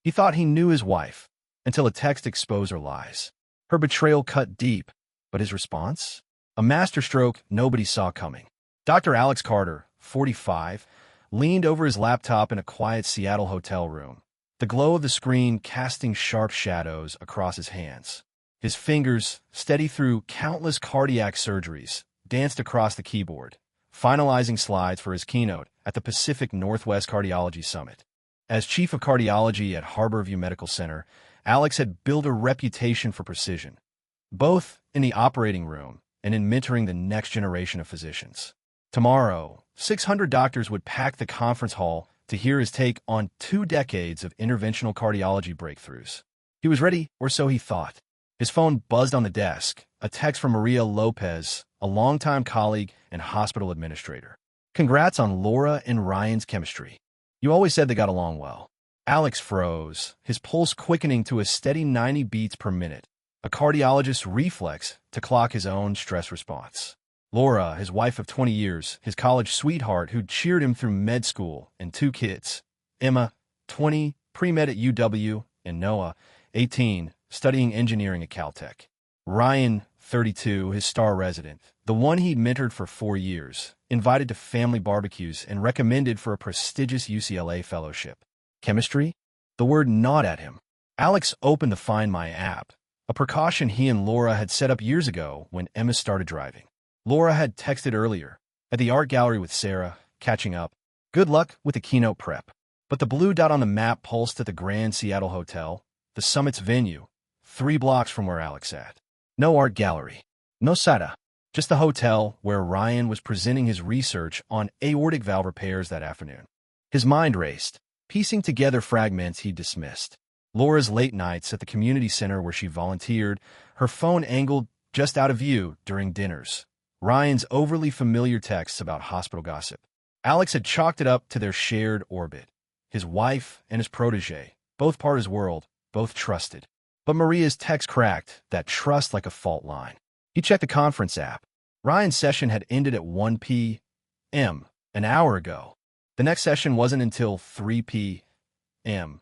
He thought he knew his wife, until a text exposed her lies. Her betrayal cut deep, but his response? A masterstroke nobody saw coming. Dr. Alex Carter, 45, leaned over his laptop in a quiet Seattle hotel room, the glow of the screen casting sharp shadows across his hands. His fingers, steady through countless cardiac surgeries, danced across the keyboard, finalizing slides for his keynote at the Pacific Northwest Cardiology Summit. As chief of cardiology at Harborview Medical Center, Alex had built a reputation for precision, both in the operating room and in mentoring the next generation of physicians. Tomorrow, 600 doctors would pack the conference hall to hear his take on 2 decades of interventional cardiology breakthroughs. He was ready, or so he thought. His phone buzzed on the desk, a text from Maria Lopez, a longtime colleague and hospital administrator. "Congrats on Laura and Ryan's chemistry. You always said they got along well." Alex froze, his pulse quickening to a steady 90 beats per minute, a cardiologist's reflex to clock his own stress response. Laura, his wife of 20 years, his college sweetheart who'd cheered him through med school, and 2 kids. Emma, 20, pre-med at UW, and Noah, 18, studying engineering at Caltech. Ryan, 32, his star resident, the one he'd mentored for 4 years, invited to family barbecues and recommended for a prestigious UCLA fellowship. Chemistry? The word gnawed at him. Alex opened the Find My app, a precaution he and Laura had set up years ago when Emma started driving. Laura had texted earlier, at the art gallery with Sarah, catching up. Good luck with the keynote prep. But the blue dot on the map pulsed at the Grand Seattle Hotel, the summit's venue, 3 blocks from where Alex sat. No art gallery. No sala. Just the hotel where Ryan was presenting his research on aortic valve repairs that afternoon. His mind raced, piecing together fragments he'd dismissed. Laura's late nights at the community center where she volunteered, her phone angled just out of view during dinners. Ryan's overly familiar texts about hospital gossip. Alex had chalked it up to their shared orbit. His wife and his protege, both part of his world, both trusted. But Maria's text cracked that trust like a fault line. He checked the conference app. Ryan's session had ended at 1 p.m., an hour ago. The next session wasn't until 3 p.m.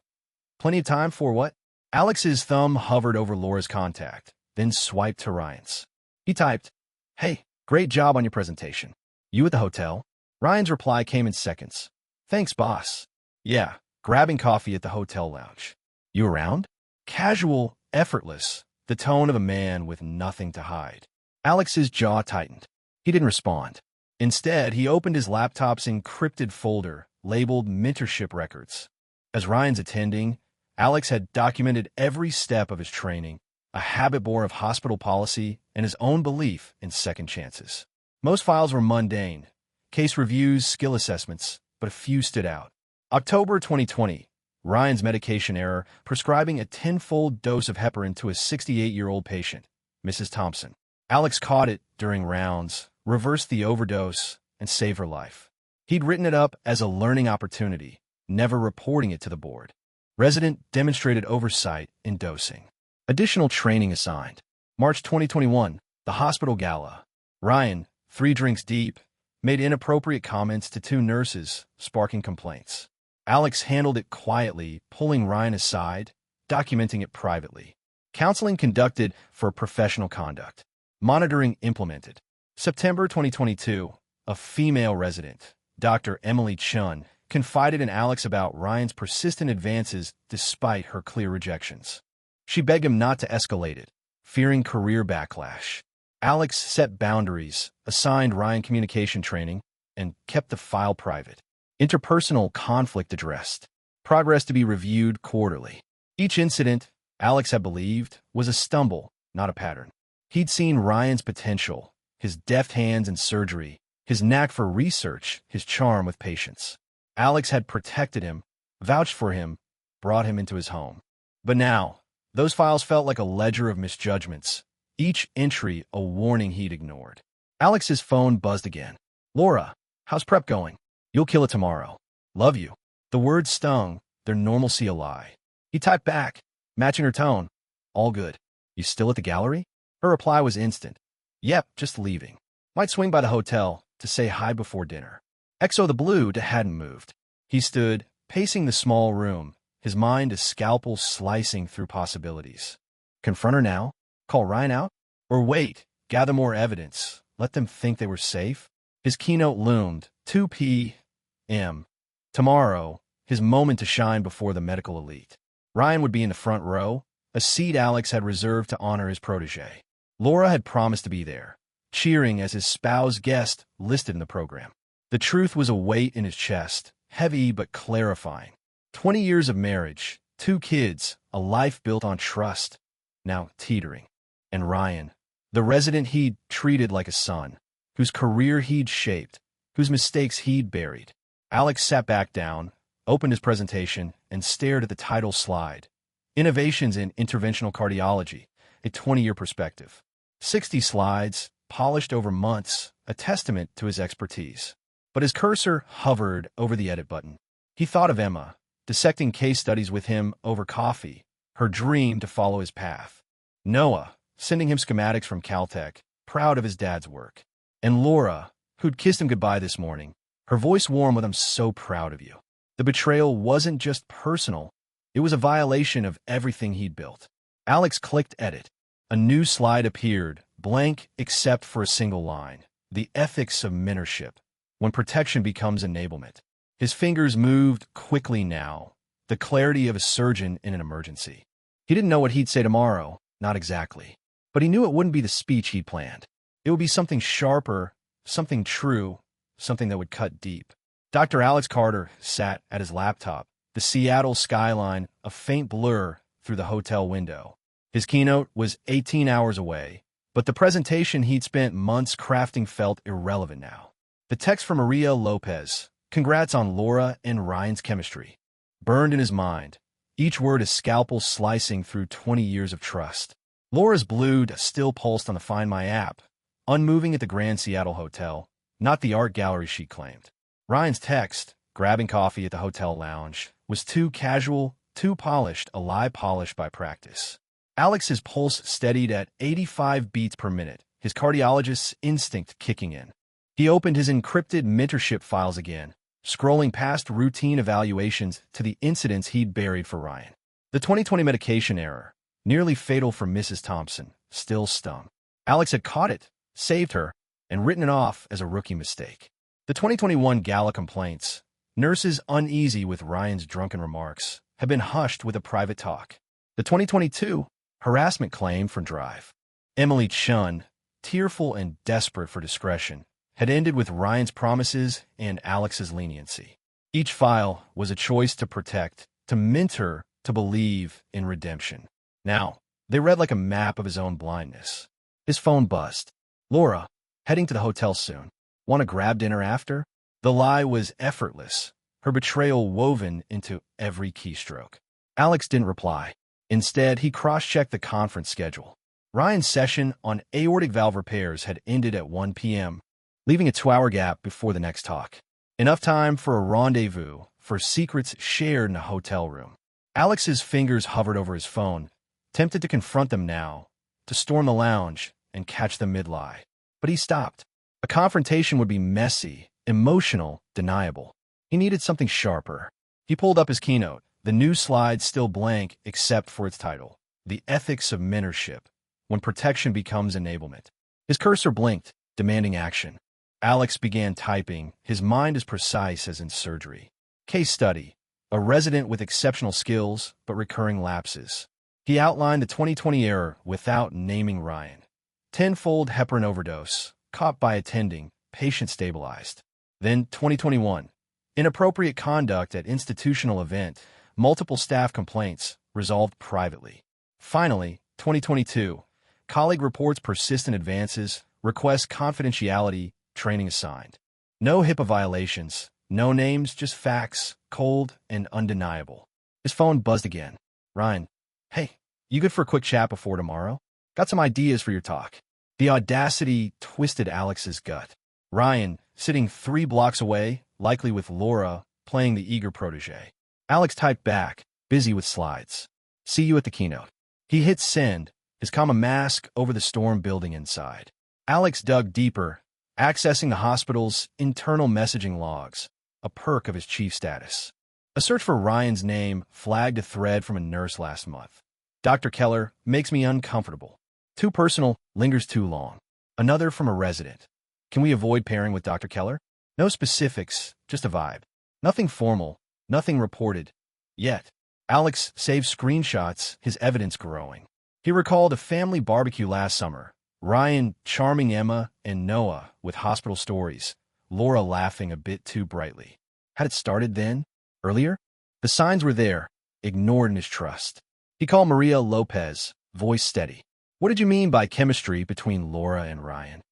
Plenty of time for what? Alex's thumb hovered over Laura's contact, then swiped to Ryan's. He typed, "Hey, great job on your presentation. You at the hotel?" Ryan's reply came in seconds. "Thanks, boss. Yeah, grabbing coffee at the hotel lounge. You around?" Casual, effortless, the tone of a man with nothing to hide. Alex's jaw tightened. He didn't respond. Instead, he opened his laptop's encrypted folder, labeled Mentorship Records. As Ryan's attending, Alex had documented every step of his training, a habit born of hospital policy and his own belief in second chances. Most files were mundane, case reviews, skill assessments, but a few stood out. October 2020, Ryan's medication error, prescribing a 10-fold dose of heparin to a 68-year-old patient, Mrs. Thompson. Alex caught it during rounds, reversed the overdose, and saved her life. He'd written it up as a learning opportunity, never reporting it to the board. Resident demonstrated oversight in dosing. Additional training assigned. March 2021, the hospital gala. Ryan, 3 drinks deep, made inappropriate comments to 2 nurses, sparking complaints. Alex handled it quietly, pulling Ryan aside, documenting it privately. Counseling conducted for professional conduct. Monitoring implemented. September 2022, a female resident, Dr. Emily Chun, confided in Alex about Ryan's persistent advances despite her clear rejections. She begged him not to escalate it, fearing career backlash. Alex set boundaries, assigned Ryan communication training, and kept the file private. Interpersonal conflict addressed. Progress to be reviewed quarterly. Each incident, Alex had believed, was a stumble, not a pattern. He'd seen Ryan's potential, his deft hands in surgery, his knack for research, his charm with patients. Alex had protected him, vouched for him, brought him into his home. But now, those files felt like a ledger of misjudgments, each entry a warning he'd ignored. Alex's phone buzzed again. "Laura, how's prep going? You'll kill it tomorrow. Love you." The words stung, their normalcy a lie. He typed back, matching her tone. "All good. You still at the gallery?" Her reply was instant. "Yep, just leaving. Might swing by the hotel to say hi before dinner." XO the blue hadn't moved. He stood, pacing the small room, his mind a scalpel slicing through possibilities. Confront her now? Call Ryan out? Or wait, gather more evidence, let them think they were safe? His keynote loomed, 2 p.m. Tomorrow, his moment to shine before the medical elite. Ryan would be in the front row, a seat Alex had reserved to honor his protege. Laura had promised to be there, cheering as his spouse guest listed in the program. The truth was a weight in his chest, heavy but clarifying. 20 years of marriage, 2 kids, a life built on trust, now teetering. And Ryan, the resident he'd treated like a son, whose career he'd shaped, whose mistakes he'd buried. Alex sat back down, opened his presentation, and stared at the title slide. Innovations in Interventional Cardiology, a 20-year perspective. 60 slides, polished over months, a testament to his expertise. But his cursor hovered over the edit button. He thought of Emma, dissecting case studies with him over coffee, her dream to follow his path. Noah, sending him schematics from Caltech, proud of his dad's work. And Laura, who'd kissed him goodbye this morning, her voice warm with "I'm so proud of you." The betrayal wasn't just personal, it was a violation of everything he'd built. Alex clicked edit. A new slide appeared, blank except for a single line. The ethics of mentorship, when protection becomes enablement. His fingers moved quickly now, the clarity of a surgeon in an emergency. He didn't know what he'd say tomorrow, not exactly. But he knew it wouldn't be the speech he'd planned. It would be something sharper, something true, something that would cut deep. Dr. Alex Carter sat at his laptop, the Seattle skyline a faint blur through the hotel window. His keynote was 18 hours away, but the presentation he'd spent months crafting felt irrelevant now. The text from Maria Lopez, "Congrats on Laura and Ryan's chemistry," burned in his mind, each word a scalpel slicing through 20 years of trust. Laura's blue still pulsed on the Find My app, unmoving at the Grand Seattle Hotel, not the art gallery she claimed. Ryan's text, grabbing coffee at the hotel lounge, was too casual, too polished, a lie polished by practice. Alex's pulse steadied at 85 beats per minute, his cardiologist's instinct kicking in. He opened his encrypted mentorship files again, scrolling past routine evaluations to the incidents he'd buried for Ryan. The 2020 medication error, nearly fatal for Mrs. Thompson, still stung. Alex had caught it, saved her, and written it off as a rookie mistake. The 2021 gala complaints, nurses uneasy with Ryan's drunken remarks, had been hushed with a private talk. The 2022 harassment claim from Drive, Emily Chun, tearful and desperate for discretion, had ended with Ryan's promises and Alex's leniency. Each file was a choice to protect, to mentor, to believe in redemption. Now, they read like a map of his own blindness. His phone buzzed. "Laura, heading to the hotel soon. Want to grab dinner after?" The lie was effortless, her betrayal woven into every keystroke. Alex didn't reply. Instead, he cross-checked the conference schedule. Ryan's session on aortic valve repairs had ended at 1 p.m., leaving a 2-hour gap before the next talk. Enough time for a rendezvous, for secrets shared in a hotel room. Alex's fingers hovered over his phone, tempted to confront them now, to storm the lounge and catch them mid-lie. But he stopped. A confrontation would be messy, emotional, deniable. He needed something sharper. He pulled up his keynote, the new slide still blank except for its title, "The Ethics of Mentorship, when Protection Becomes Enablement." His cursor blinked, demanding action. Alex began typing, his mind as precise as in surgery. Case study, a resident with exceptional skills but recurring lapses. He outlined the 2020 error without naming Ryan. Tenfold heparin overdose, caught by attending, patient stabilized. Then 2021, inappropriate conduct at institutional event, multiple staff complaints, resolved privately. Finally, 2022, colleague reports persistent advances, requests confidentiality, training assigned. No HIPAA violations, no names, just facts, cold and undeniable. His phone buzzed again. "Ryan, hey, you good for a quick chat before tomorrow? Got some ideas for your talk." The audacity twisted Alex's gut. Ryan, sitting 3 blocks away, likely with Laura, playing the eager protege. Alex typed back, busy with slides. "See you at the keynote." He hit send, his calm mask over the storm building inside. Alex dug deeper, accessing the hospital's internal messaging logs, a perk of his chief status. A search for Ryan's name flagged a thread from a nurse last month. Dr. Keller makes me uncomfortable. Too personal, lingers too long. Another from a resident. Can we avoid pairing with Dr. Keller? No specifics, just a vibe. Nothing formal, nothing reported. Yet, Alex saves screenshots, his evidence growing. He recalled a family barbecue last summer. Ryan charming Emma and Noah with hospital stories. Laura laughing a bit too brightly. Had it started then? Earlier? The signs were there, ignored in his trust. He called Maria Lopez, voice steady. What did you mean by chemistry between Laura and Ryan?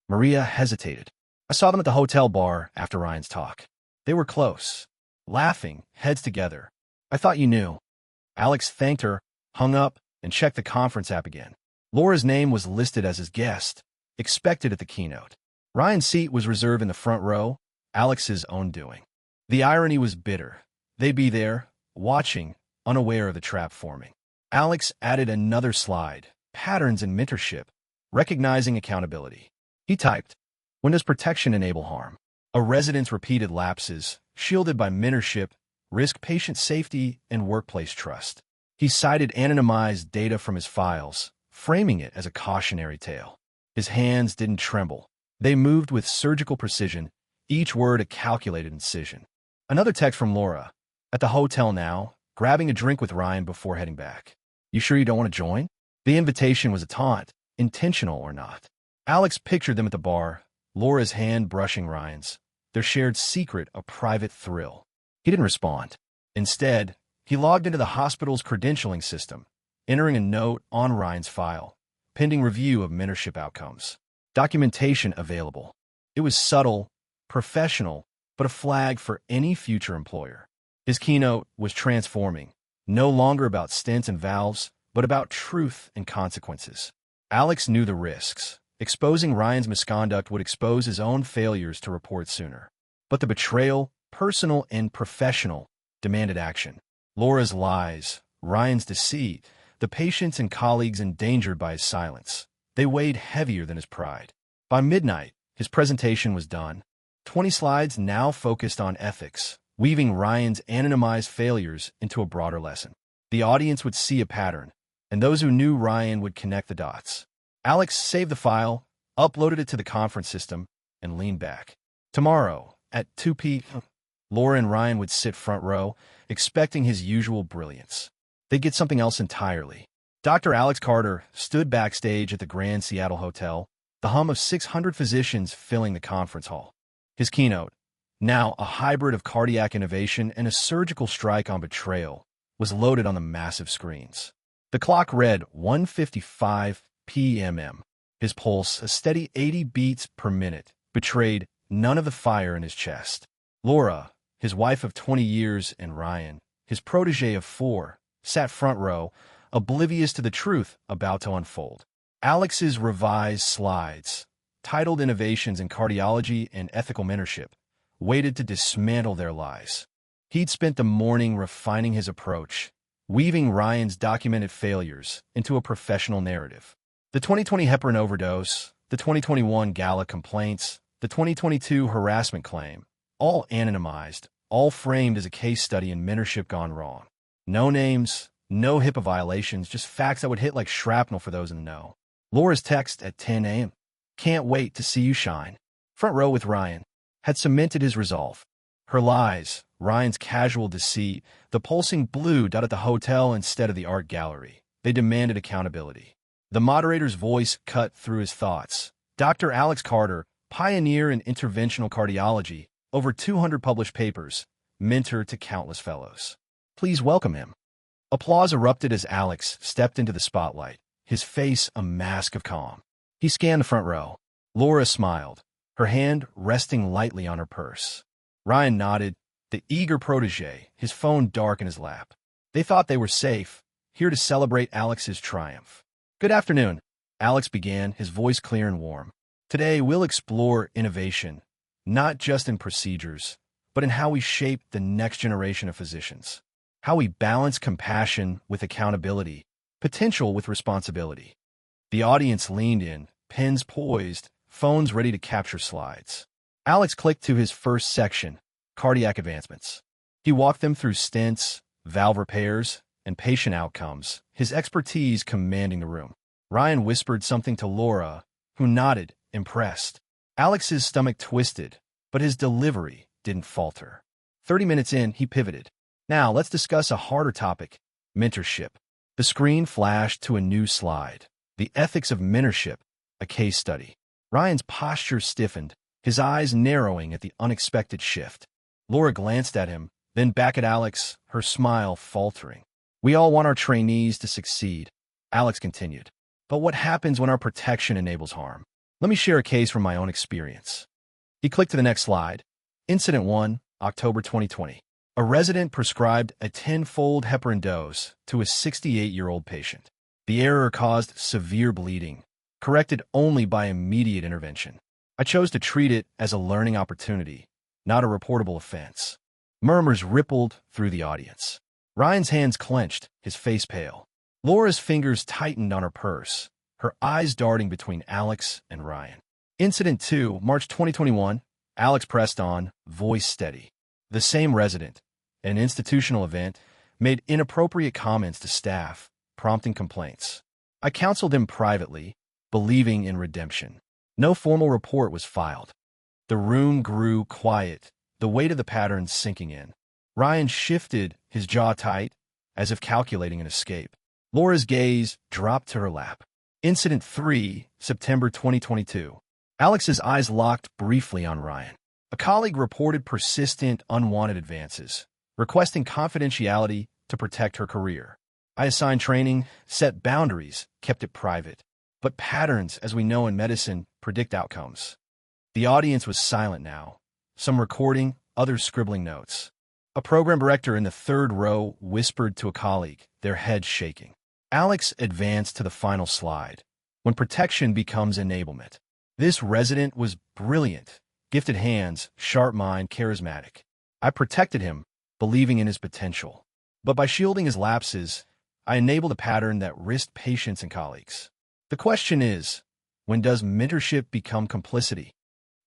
Maria hesitated. I saw them at the hotel bar after Ryan's talk. They were close, laughing, heads together. I thought you knew. Alex thanked her, hung up, and checked the conference app again. Laura's name was listed as his guest, expected at the keynote. Ryan's seat was reserved in the front row, Alex's own doing. The irony was bitter. They'd be there, watching, unaware of the trap forming. Alex added another slide, patterns in mentorship, recognizing accountability. He typed, when does protection enable harm? A resident's repeated lapses, shielded by mentorship, risk patient safety and workplace trust. He cited anonymized data from his files, framing it as a cautionary tale. His hands didn't tremble. They moved with surgical precision, each word a calculated incision. Another text from Laura. At the hotel now, grabbing a drink with Ryan before heading back. You sure you don't want to join? The invitation was a taunt, intentional or not. Alex pictured them at the bar, Laura's hand brushing Ryan's, their shared secret a private thrill. He didn't respond. Instead, he logged into the hospital's credentialing system, entering a note on Ryan's file, pending review of mentorship outcomes. Documentation available. It was subtle, professional, but a flag for any future employer. His keynote was transforming, no longer about stents and valves, but about truth and consequences. Alex knew the risks. Exposing Ryan's misconduct would expose his own failures to report sooner. But the betrayal, personal and professional, demanded action. Laura's lies, Ryan's deceit, the patients and colleagues endangered by his silence. They weighed heavier than his pride. By midnight, his presentation was done. 20 slides now focused on ethics, weaving Ryan's anonymized failures into a broader lesson. The audience would see a pattern, and those who knew Ryan would connect the dots. Alex saved the file, uploaded it to the conference system, and leaned back. Tomorrow, at 2 p.m., Laura and Ryan would sit front row, expecting his usual brilliance. They'd get something else entirely. Dr. Alex Carter stood backstage at the Grand Seattle Hotel, the hum of 600 physicians filling the conference hall. His keynote, now a hybrid of cardiac innovation and a surgical strike on betrayal, was loaded on the massive screens. The clock read 1:55 p.m. His pulse, a steady 80 beats per minute, betrayed none of the fire in his chest. Laura, his wife of 20 years, and Ryan, his protege of 4, sat front row, oblivious to the truth about to unfold. Alex's revised slides, titled Innovations in Cardiology and Ethical Mentorship, waited to dismantle their lies. He'd spent the morning refining his approach, weaving Ryan's documented failures into a professional narrative. The 2020 heparin overdose, the 2021 gala complaints, the 2022 harassment claim, all anonymized, all framed as a case study in mentorship gone wrong. No names, no HIPAA violations, just facts that would hit like shrapnel for those in the know. Laura's text at 10 a.m. Can't wait to see you shine. Front row with Ryan had cemented his resolve. Her lies, Ryan's casual deceit, the pulsing blue dot at the hotel instead of the art gallery. They demanded accountability. The moderator's voice cut through his thoughts. Dr. Alex Carter, pioneer in interventional cardiology, over 200 published papers, mentor to countless fellows. Please welcome him. Applause erupted as Alex stepped into the spotlight, his face a mask of calm. He scanned the front row. Laura smiled, her hand resting lightly on her purse. Ryan nodded, the eager protege, his phone dark in his lap. They thought they were safe, here to celebrate Alex's triumph. Good afternoon, Alex began, his voice clear and warm. Today we'll explore innovation, not just in procedures, but in how we shape the next generation of physicians. How we balance compassion with accountability, potential with responsibility. The audience leaned in, pens poised, phones ready to capture slides. Alex clicked to his first section, cardiac advancements. He walked them through stents, valve repairs, and patient outcomes, his expertise commanding the room. Ryan whispered something to Laura, who nodded, impressed. Alex's stomach twisted, but his delivery didn't falter. 30 minutes in, he pivoted. Now, let's discuss a harder topic, mentorship. The screen flashed to a new slide. The ethics of mentorship, a case study. Ryan's posture stiffened, his eyes narrowing at the unexpected shift. Laura glanced at him, then back at Alex, her smile faltering. We all want our trainees to succeed, Alex continued. But what happens when our protection enables harm? Let me share a case from my own experience. He clicked to the next slide. Incident 1, October 2020. A resident prescribed a 10-fold heparin dose to a 68-year-old patient. The error caused severe bleeding, corrected only by immediate intervention. I chose to treat it as a learning opportunity, not a reportable offense. Murmurs rippled through the audience. Ryan's hands clenched, his face pale. Laura's fingers tightened on her purse, her eyes darting between Alex and Ryan. Incident 2, March 2021. Alex pressed on, voice steady. The same resident, at an institutional event, made inappropriate comments to staff, prompting complaints. I counseled him privately, believing in redemption. No formal report was filed. The room grew quiet, the weight of the pattern sinking in. Ryan shifted, his jaw tight, as if calculating an escape. Laura's gaze dropped to her lap. Incident 3, September 2022. Alex's eyes locked briefly on Ryan. A colleague reported persistent, unwanted advances, requesting confidentiality to protect her career. I assigned training, set boundaries, kept it private. But patterns, as we know in medicine, predict outcomes. The audience was silent now, some recording, others scribbling notes. A program director in the third row whispered to a colleague, their heads shaking. Alex advanced to the final slide. When protection becomes enablement. This resident was brilliant, gifted hands, sharp mind, charismatic. I protected him, believing in his potential. But by shielding his lapses, I enabled a pattern that risked patients and colleagues. The question is, when does mentorship become complicity?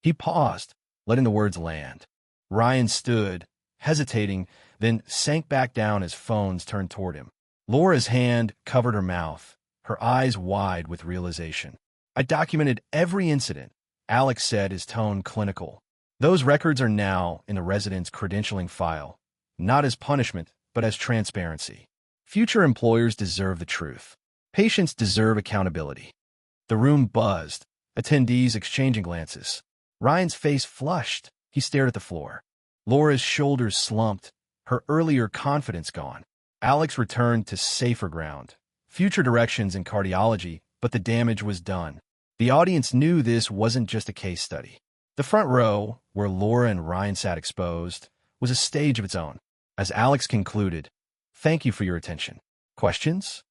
He paused, letting the words land. Ryan stood, hesitating, then sank back down as phones turned toward him. Laura's hand covered her mouth, her eyes wide with realization. I documented every incident, Alex said, his tone clinical. Those records are now in the resident's credentialing file, not as punishment, but as transparency. Future employers deserve the truth. Patients deserve accountability. The room buzzed, attendees exchanging glances. Ryan's face flushed. He stared at the floor. Laura's shoulders slumped, her earlier confidence gone. Alex returned to safer ground. Future directions in cardiology, but the damage was done. The audience knew this wasn't just a case study. The front row, where Laura and Ryan sat exposed, was a stage of its own. As Alex concluded, "Thank you for your attention. Questions?"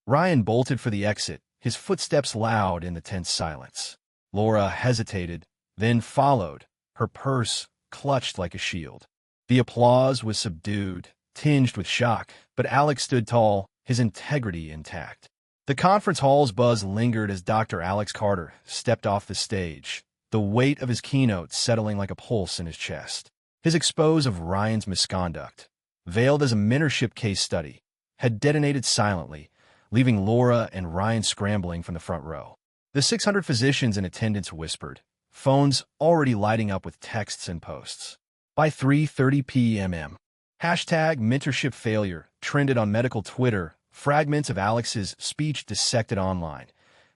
Ryan bolted for the exit, his footsteps loud in the tense silence. Laura hesitated, then followed, her purse clutched like a shield. The applause was subdued, tinged with shock, but Alex stood tall, his integrity intact. The conference hall's buzz lingered as Dr. Alex Carter stepped off the stage, the weight of his keynote settling like a pulse in his chest. His expose of Ryan's misconduct, veiled as a mentorship case study, had detonated silently, leaving Laura and Ryan scrambling from the front row. The 600 physicians in attendance whispered, phones already lighting up with texts and posts. By 3:30 p.m. #mentorship failure trended on medical Twitter, fragments of Alex's speech dissected online.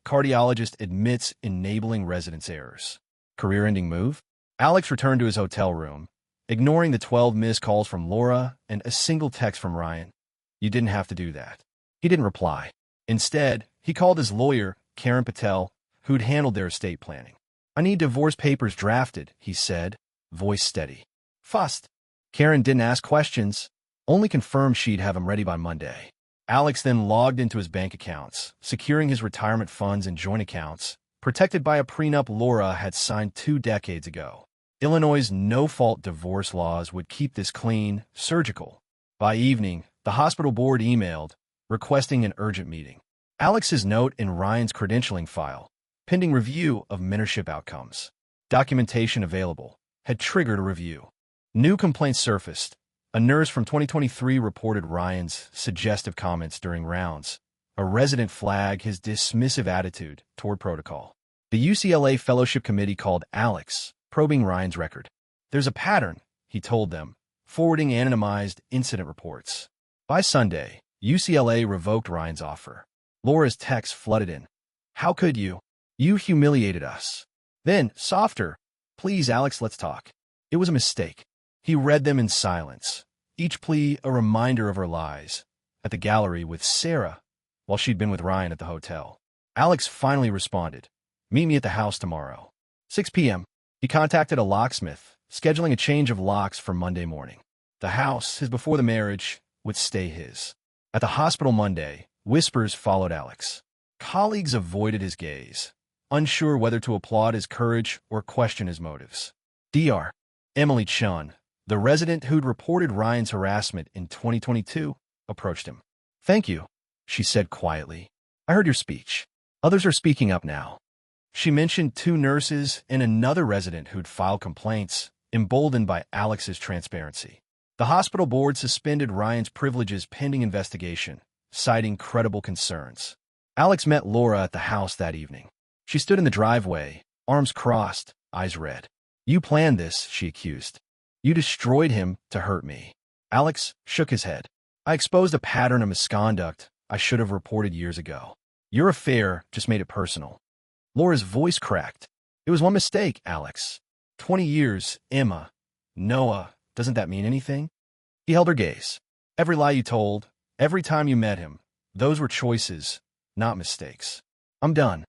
Cardiologist admits enabling residents' errors. Career-ending move? Alex returned to his hotel room, ignoring the 12 missed calls from Laura and a single text from Ryan. You didn't have to do that. He didn't reply. Instead, he called his lawyer, Karen Patel, who'd handled their estate planning. I need divorce papers drafted, he said, voice steady. Fussed. Karen didn't ask questions, only confirmed she'd have them ready by Monday. Alex then logged into his bank accounts, securing his retirement funds and joint accounts, protected by a prenup Laura had signed 2 decades ago. Illinois' no-fault divorce laws would keep this clean, surgical. By evening, the hospital board emailed, requesting an urgent meeting. Alex's note in Ryan's credentialing file, pending review of mentorship outcomes. Documentation available, had triggered a review. New complaints surfaced. A nurse from 2023 reported Ryan's suggestive comments during rounds. A resident flagged his dismissive attitude toward protocol. The UCLA Fellowship Committee called Alex, probing Ryan's record. There's a pattern, he told them, forwarding anonymized incident reports. By Sunday, UCLA revoked Ryan's offer. Laura's text flooded in. How could you? You humiliated us. Then, softer. Please, Alex, let's talk. It was a mistake. He read them in silence, each plea a reminder of her lies. At the gallery with Sarah, while she'd been with Ryan at the hotel. Alex finally responded. Meet me at the house tomorrow. 6 p.m. He contacted a locksmith, scheduling a change of locks for Monday morning. The house, his before the marriage, would stay his. At the hospital Monday, whispers followed Alex. Colleagues avoided his gaze, unsure whether to applaud his courage or question his motives. Dr. Emily Chun, the resident who'd reported Ryan's harassment in 2022, approached him. Thank you, she said quietly. I heard your speech. Others are speaking up now. She mentioned 2 nurses and another resident who'd filed complaints, emboldened by Alex's transparency. The hospital board suspended Ryan's privileges pending investigation, citing credible concerns. Alex met Laura at the house that evening. She stood in the driveway, arms crossed, eyes red. You planned this, she accused. You destroyed him to hurt me. Alex shook his head. I exposed a pattern of misconduct I should have reported years ago. Your affair just made it personal. Laura's voice cracked. It was one mistake, Alex. 20 years, Emma. Noah, doesn't that mean anything? He held her gaze. Every lie you told, every time you met him, those were choices, not mistakes. I'm done.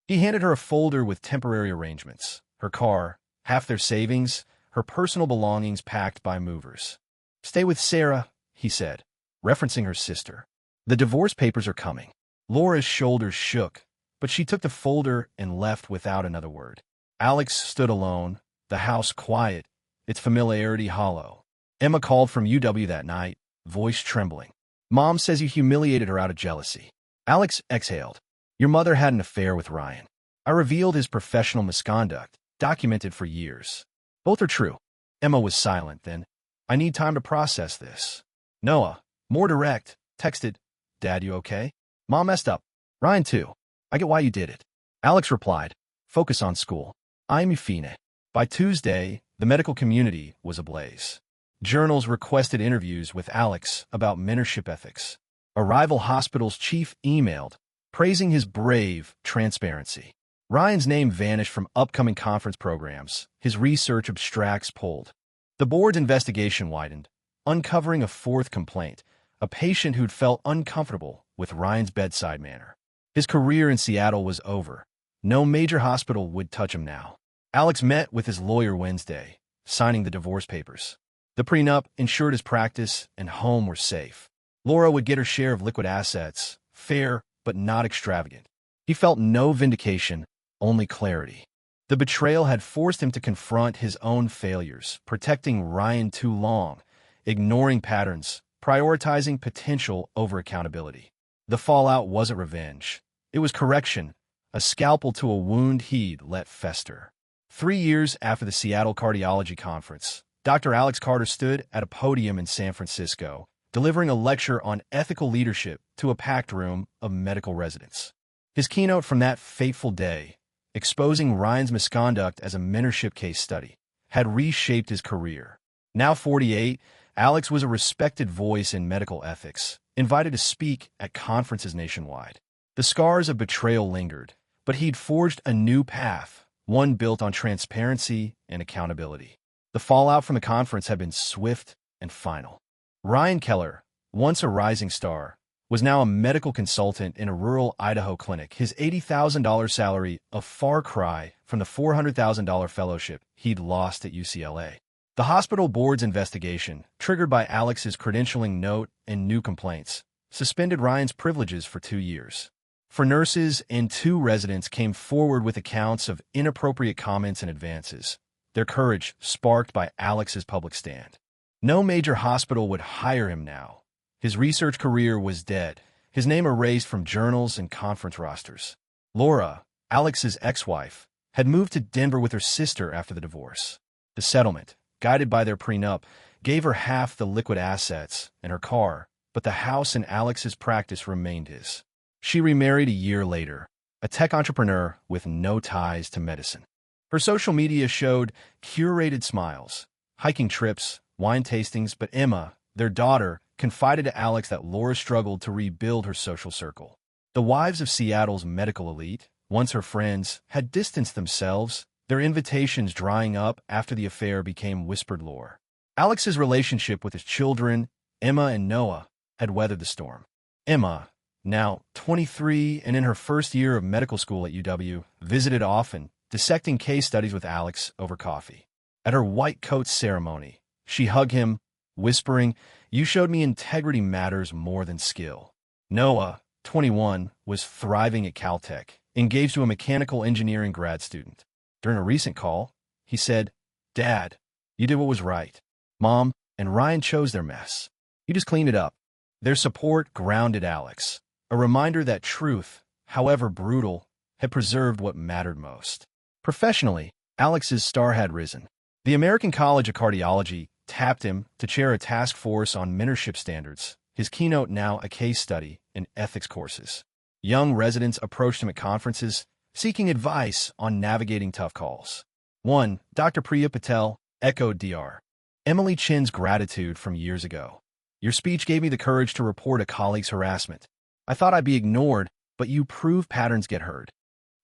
He handed her a folder with temporary arrangements. Her car, half their savings, her personal belongings packed by movers. Stay with Sarah, he said, referencing her sister. The divorce papers are coming. Laura's shoulders shook, but she took the folder and left without another word. Alex stood alone, the house quiet, its familiarity hollow. Emma called from UW that night, voice trembling. Mom says you humiliated her out of jealousy. Alex exhaled. Your mother had an affair with Ryan. I revealed his professional misconduct, documented for years. Both are true. Emma was silent then. I need time to process this. Noah, more direct, texted, Dad, you okay? Mom messed up. Ryan too. I get why you did it. Alex replied, focus on school. I'm fine. By Tuesday, the medical community was ablaze. Journals requested interviews with Alex about mentorship ethics. A rival hospital's chief emailed, praising his brave transparency. Ryan's name vanished from upcoming conference programs, his research abstracts pulled. The board's investigation widened, uncovering a 4th complaint, a patient who'd felt uncomfortable with Ryan's bedside manner. His career in Seattle was over. No major hospital would touch him now. Alex met with his lawyer Wednesday, signing the divorce papers. The prenup ensured his practice and home were safe. Laura would get her share of liquid assets, fair but not extravagant. He felt no vindication, only clarity. The betrayal had forced him to confront his own failures, protecting Ryan too long, ignoring patterns, prioritizing potential over accountability. The fallout wasn't revenge. It was correction, a scalpel to a wound he'd let fester. 3 years after the Seattle Cardiology Conference, Dr. Alex Carter stood at a podium in San Francisco, delivering a lecture on ethical leadership to a packed room of medical residents. His keynote from that fateful day, exposing Ryan's misconduct as a mentorship case study, had reshaped his career. Now 48, Alex was a respected voice in medical ethics, invited to speak at conferences nationwide. The scars of betrayal lingered, but he'd forged a new path, one built on transparency and accountability. The fallout from the conference had been swift and final. Ryan Keller, once a rising star, was now a medical consultant in a rural Idaho clinic, his $80,000 salary a far cry from the $400,000 fellowship he'd lost at UCLA. The hospital board's investigation, triggered by Alex's credentialing note and new complaints, suspended Ryan's privileges for 2 years. For nurses and 2 residents came forward with accounts of inappropriate comments and advances, their courage sparked by Alex's public stand. No major hospital would hire him now. His research career was dead, his name erased from journals and conference rosters. Laura, Alex's ex-wife, had moved to Denver with her sister after the divorce. The settlement, guided by their prenup, gave her half the liquid assets and her car, but the house and Alex's practice remained his. She remarried a year later, a tech entrepreneur with no ties to medicine. Her social media showed curated smiles, hiking trips, wine tastings, but Emma, their daughter, confided to Alex that Laura struggled to rebuild her social circle. The wives of Seattle's medical elite, once her friends, had distanced themselves, their invitations drying up after the affair became whispered lore. Alex's relationship with his children, Emma and Noah, had weathered the storm. Emma, now 23 and in her first year of medical school at UW, visited often, dissecting case studies with Alex over coffee. At her white coat ceremony, she hugged him, whispering, "You showed me integrity matters more than skill." Noah, 21, was thriving at Caltech, engaged to a mechanical engineering grad student. During a recent call, he said, "Dad, you did what was right. Mom and Ryan chose their mess. You just cleaned it up." Their support grounded Alex, a reminder that truth, however brutal, had preserved what mattered most. Professionally, Alex's star had risen. The American College of Cardiology tapped him to chair a task force on mentorship standards, his keynote now a case study in ethics courses. Young residents approached him at conferences, seeking advice on navigating tough calls. One, Dr. Priya Patel, echoed Dr. Emily Chin's gratitude from years ago. "Your speech gave me the courage to report a colleague's harassment. I thought I'd be ignored, but you prove patterns get heard."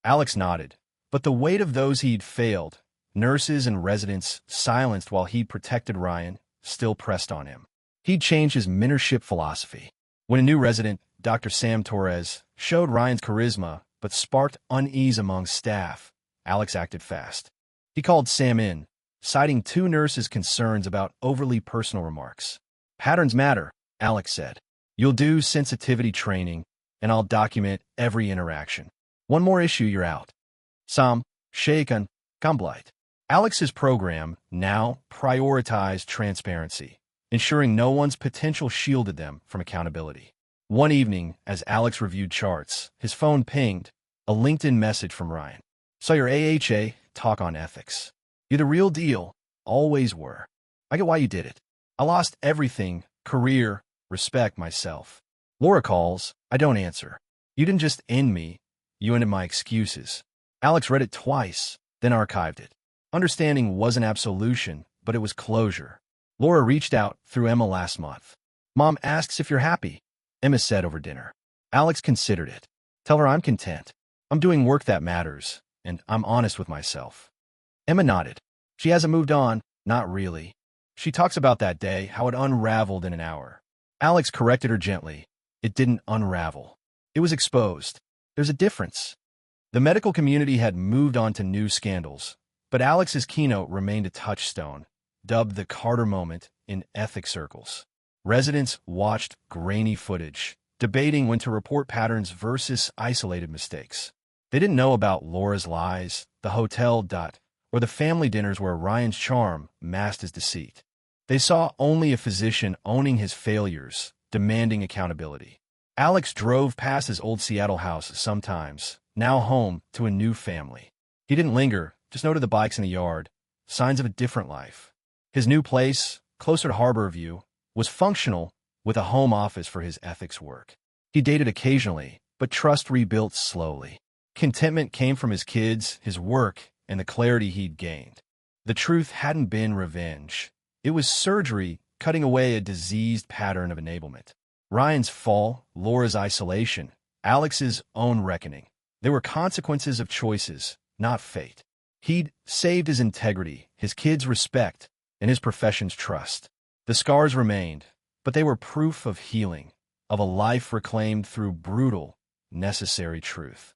Alex nodded, but the weight of those he'd failed, nurses and residents silenced while he protected Ryan, still pressed on him. He'd changed his mentorship philosophy. When a new resident, Dr. Sam Torres, showed Ryan's charisma but sparked unease among staff, Alex acted fast. He called Sam in, citing two nurses' concerns about overly personal remarks. "Patterns matter," Alex said. "You'll do sensitivity training, and I'll document every interaction. One more issue, you're out." Sam, shaken, complied. Alex's program now prioritized transparency, ensuring no one's potential shielded them from accountability. One evening, as Alex reviewed charts, his phone pinged, a LinkedIn message from Ryan. "Saw your AHA talk on ethics. You're the real deal, always were. I get why you did it. I lost everything, career, respect, myself. Laura calls, I don't answer. You didn't just end me, you ended my excuses." Alex read it twice, then archived it. Understanding wasn't absolution, but it was closure. "Laura reached out through Emma last month. Mom asks if you're happy," Emma said over dinner. Alex considered it. "Tell her I'm content. I'm doing work that matters, and I'm honest with myself." Emma nodded. "She hasn't moved on, not really. She talks about that day, how it unraveled in an hour." Alex corrected her gently. "It didn't unravel. It was exposed. There's a difference." The medical community had moved on to new scandals, but Alex's keynote remained a touchstone, dubbed the Carter moment in ethics circles. Residents watched grainy footage, debating when to report patterns versus isolated mistakes. They didn't know about Laura's lies, the hotel or the family dinners where Ryan's charm masked his deceit. They saw only a physician owning his failures, demanding accountability. Alex drove past his old Seattle house sometimes, now home to a new family. He didn't linger, just noted the bikes in the yard, signs of a different life. His new place, closer to Harbor View, was functional, with a home office for his ethics work. He dated occasionally, but trust rebuilt slowly. Contentment came from his kids, his work, and the clarity he'd gained. The truth hadn't been revenge. It was surgery cutting away a diseased pattern of enablement. Ryan's fall, Laura's isolation, Alex's own reckoning. They were consequences of choices, not fate. He'd saved his integrity, his kids' respect, and his profession's trust. The scars remained, but they were proof of healing, of a life reclaimed through brutal, necessary truth.